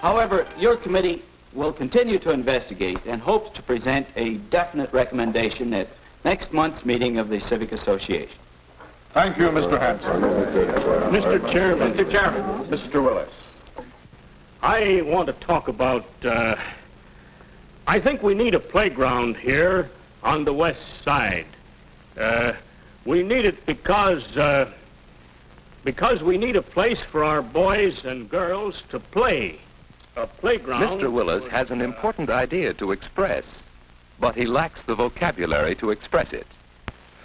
However, your committee will continue to investigate and hopes to present a definite recommendation at next month's meeting of the Civic Association. Thank you, Mr. Hanson. Mr. Chairman. Mr. Chairman. Mr. Willis. I want to talk about, I think we need a playground here on the west side. We need it because we need a place for our boys and girls to play. A playground. Mr. Willis has an important idea to express, but he lacks the vocabulary to express it.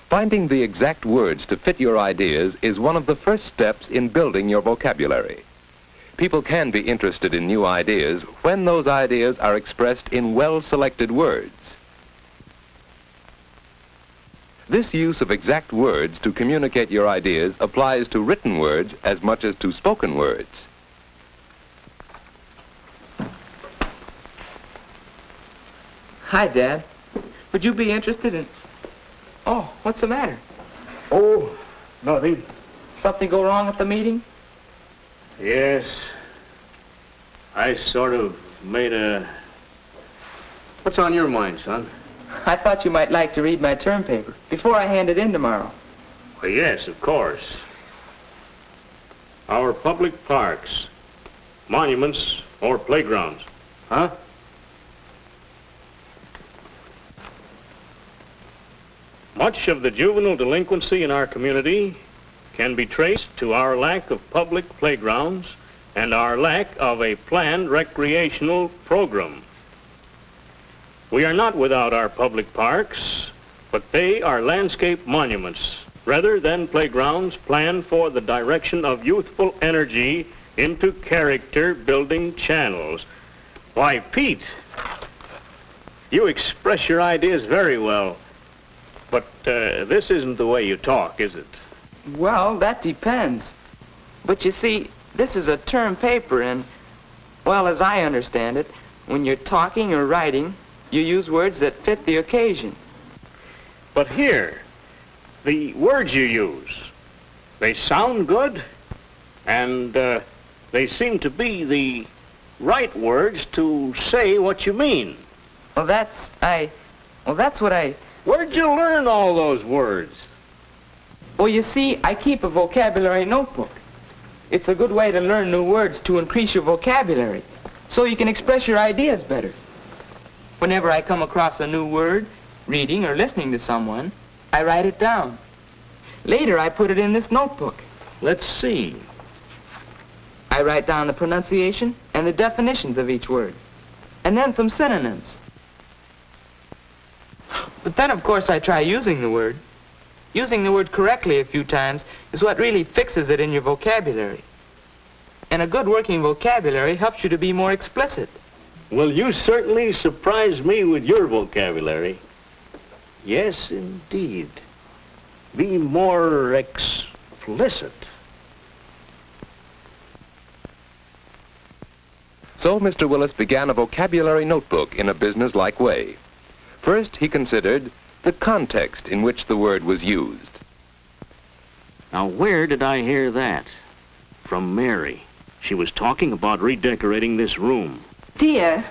Finding the exact words to fit your ideas is one of the first steps in building your vocabulary. People can be interested in new ideas when those ideas are expressed in well-selected words. This use of exact words to communicate your ideas applies to written words as much as to spoken words. Hi, Dad. Would you be interested in... Oh, what's the matter? Oh, nothing. Something go wrong at the meeting? Yes. I sort of made a... What's on your mind, son? I thought you might like to read my term paper before I hand it in tomorrow. Well, yes, of course. Our public parks, monuments, or playgrounds. Huh? Much of the juvenile delinquency in our community can be traced to our lack of public playgrounds and our lack of a planned recreational program. We are not without our public parks, but they are landscape monuments rather than playgrounds planned for the direction of youthful energy into character-building channels. Why, Pete, you express your ideas very well. But this isn't the way you talk, is it? Well, that depends. But you see, this is a term paper and, well, as I understand it, when you're talking or writing, you use words that fit the occasion. But here, the words you use, they sound good, and they seem to be the right words to say what you mean. Well, that's what I... Where'd you learn all those words? Well, you see, I keep a vocabulary notebook. It's a good way to learn new words to increase your vocabulary, so you can express your ideas better. Whenever I come across a new word, reading or listening to someone, I write it down. Later, I put it in this notebook. Let's see. I write down the pronunciation and the definitions of each word, and then some synonyms. But then, of course, I try using the word. Using the word correctly a few times is what really fixes it in your vocabulary. And a good working vocabulary helps you to be more explicit. Well, you certainly surprise me with your vocabulary. Yes, indeed. Be more explicit. So Mr. Willis began a vocabulary notebook in a business-like way. First, he considered the context in which the word was used. Now, where did I hear that? From Mary. She was talking about redecorating this room. Dear,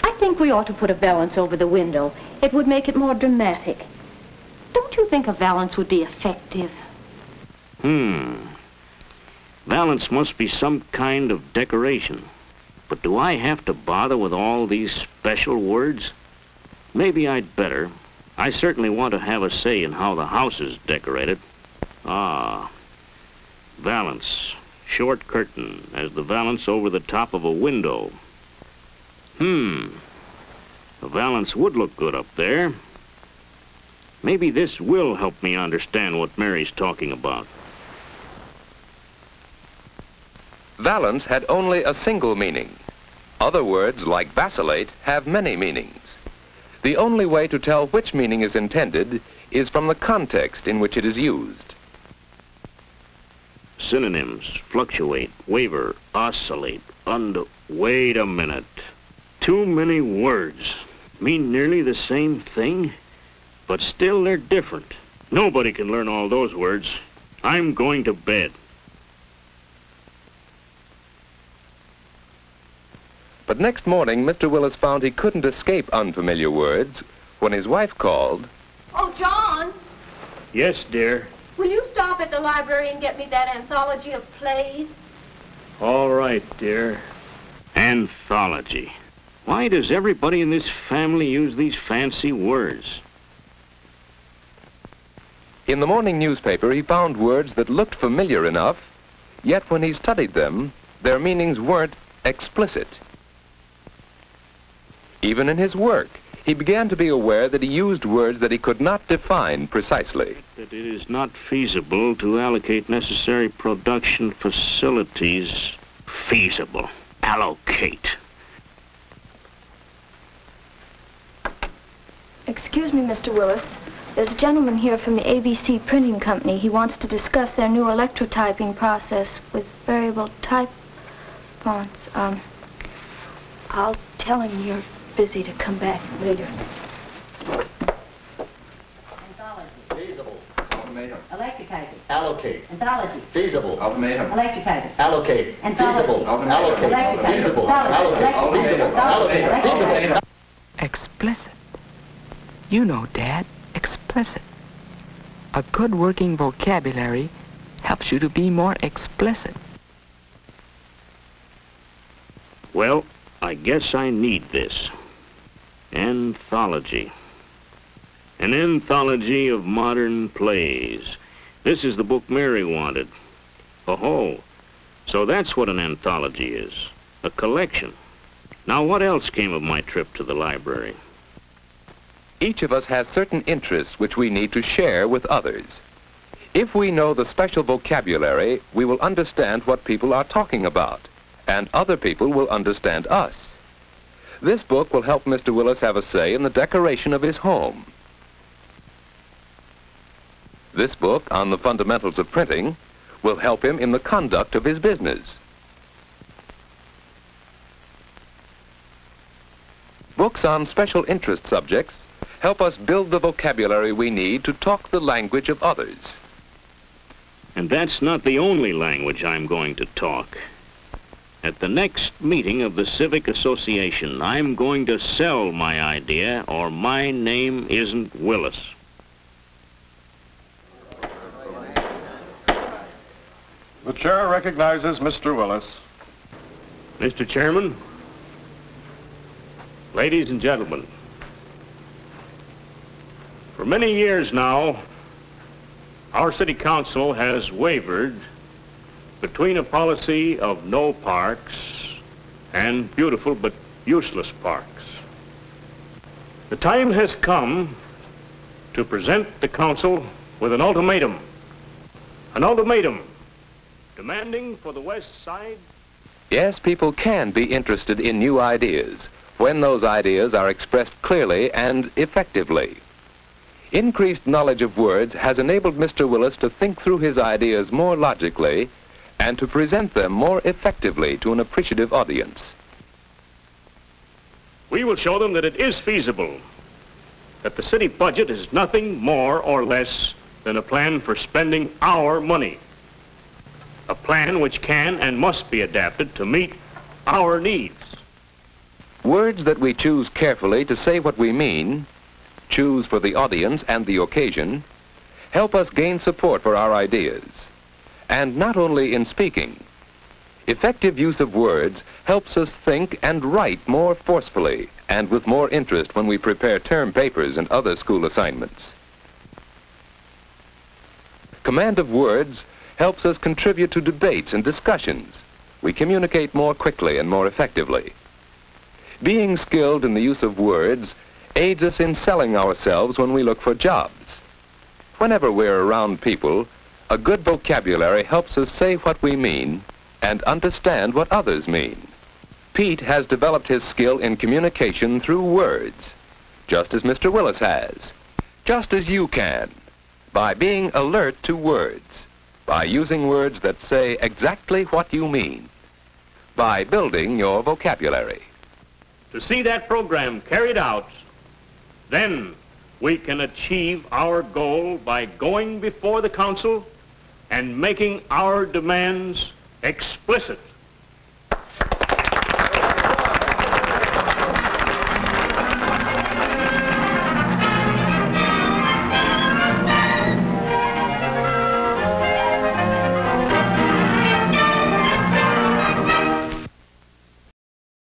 I think we ought to put a valance over the window. It would make it more dramatic. Don't you think a valance would be effective? Valance must be some kind of decoration. But do I have to bother with all these special words? Maybe I'd better. I certainly want to have a say in how the house is decorated. Valance. Short curtain as the valance over the top of a window. The valance would look good up there. Maybe this will help me understand what Mary's talking about. Valance had only a single meaning. Other words, like vacillate, have many meanings. The only way to tell which meaning is intended is from the context in which it is used. Synonyms: fluctuate, waver, oscillate, Wait a minute. Too many words. Mean nearly the same thing, but still they're different. Nobody can learn all those words. I'm going to bed. But next morning, Mr. Willis found he couldn't escape unfamiliar words when his wife called. Oh, John, Yes, dear. will you stop at the library and get me that anthology of plays? All right, dear. Anthology. Why does everybody in this family use these fancy words? In the morning newspaper, he found words that looked familiar enough, yet when he studied them, their meanings weren't explicit. Even in his work, he began to be aware that he used words that he could not define precisely. That it is not feasible to allocate necessary production facilities. Feasible. Allocate. Excuse me, Mr. Willis. There's a gentleman here from the ABC Printing Company. He wants to discuss their new electrotyping process with variable type fonts. I'll tell him you're busy to come back later. Anthology. Feasible. Ultimatum. Electrotyping. Allocate. Anthology. Feasible. Ultimatum. Electrotyping. Allocate. Anthology. Feasible. Allocate. Electrotyping. Feasible. Anthology. Allocate. Feasible. Allocate. Feasible. Explicit. You know, Dad, explicit. A good working vocabulary helps you to be more explicit. Well, I guess I need this. Anthology. An anthology of modern plays. This is the book Mary wanted. Oh, so that's what an anthology is. A collection. Now, what else came of my trip to the library? Each of us has certain interests which we need to share with others. If we know the special vocabulary, we will understand what people are talking about, and other people will understand us. This book will help Mr. Willis have a say in the decoration of his home. This book on the fundamentals of printing will help him in the conduct of his business. Books on special interest subjects help us build the vocabulary we need to talk the language of others. And that's not the only language I'm going to talk. At the next meeting of the Civic Association, I'm going to sell my idea, or my name isn't Willis. The chair recognizes Mr. Willis. Mr. Chairman, ladies and gentlemen, for many years now, our city council has wavered between a policy of no parks and beautiful but useless parks. The time has come to present the council with an ultimatum. An ultimatum demanding for the West Side. Yes, people can be interested in new ideas when those ideas are expressed clearly and effectively. Increased knowledge of words has enabled Mr. Willis to think through his ideas more logically and to present them more effectively to an appreciative audience. We will show them that it is feasible, that the city budget is nothing more or less than a plan for spending our money. A plan which can and must be adapted to meet our needs. Words that we choose carefully to say what we mean, choose for the audience and the occasion, help us gain support for our ideas. And not only in speaking. Effective use of words helps us think and write more forcefully and with more interest when we prepare term papers and other school assignments. Command of words helps us contribute to debates and discussions. We communicate more quickly and more effectively. Being skilled in the use of words aids us in selling ourselves when we look for jobs. Whenever we're around people, a good vocabulary helps us say what we mean and understand what others mean. Pete has developed his skill in communication through words, just as Mr. Willis has, just as you can, by being alert to words, by using words that say exactly what you mean, by building your vocabulary. To see that program carried out, then we can achieve our goal by going before the council and making our demands explicit.